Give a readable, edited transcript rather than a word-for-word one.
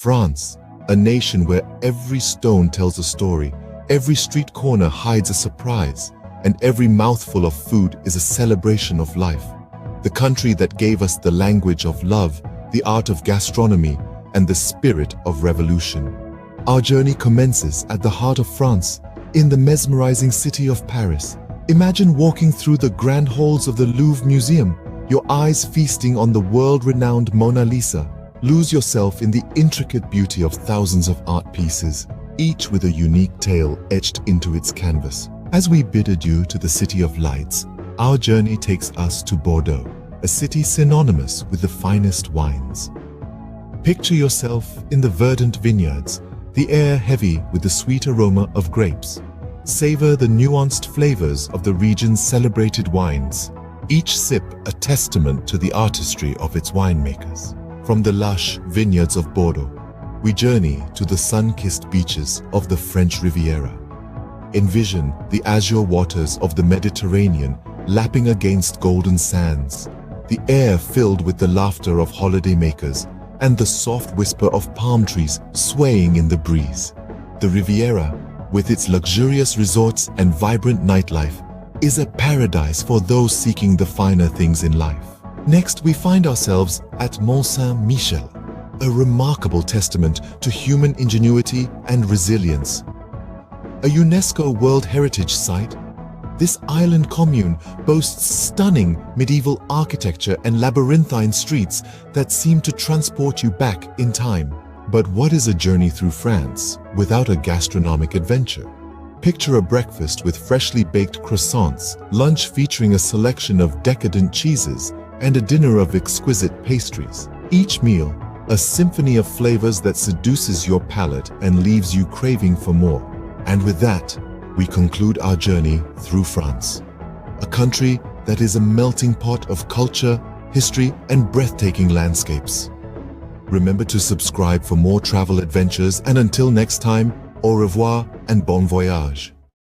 France, a nation where every stone tells a story, every street corner hides a surprise, and every mouthful of food is a celebration of life. The country that gave us the language of love, the art of gastronomy, and the spirit of revolution. Our journey commences at the heart of France, in the mesmerizing city of Paris. Imagine walking through the grand halls of the Louvre Museum, your eyes feasting on the world-renowned Mona Lisa. Lose yourself in the intricate beauty of thousands of art pieces, each with a unique tale etched into its canvas. As we bid adieu to the City of Lights, our journey takes us to Bordeaux, a city synonymous with the finest wines. Picture yourself in the verdant vineyards, the air heavy with the sweet aroma of grapes. Savor the nuanced flavors of the region's celebrated wines, each sip a testament to the artistry of its winemakers. From the lush vineyards of Bordeaux, we journey to the sun-kissed beaches of the French Riviera. Envision the azure waters of the Mediterranean lapping against golden sands, the air filled with the laughter of holidaymakers and the soft whisper of palm trees swaying in the breeze. The Riviera, with its luxurious resorts and vibrant nightlife, is a paradise for those seeking the finer things in life. Next, we find ourselves at Mont Saint-Michel, a remarkable testament to human ingenuity and resilience. A UNESCO World Heritage Site, this island commune boasts stunning medieval architecture and labyrinthine streets that seem to transport you back in time. But what is a journey through France without a gastronomic adventure? Picture a breakfast with freshly baked croissants, lunch featuring a selection of decadent cheeses, and a dinner of exquisite pastries. Each meal, a symphony of flavors that seduces your palate and leaves you craving for more. And with that, we conclude our journey through France, a country that is a melting pot of culture, history, and breathtaking landscapes. Remember to subscribe for more travel adventures, and until next time, au revoir and bon voyage.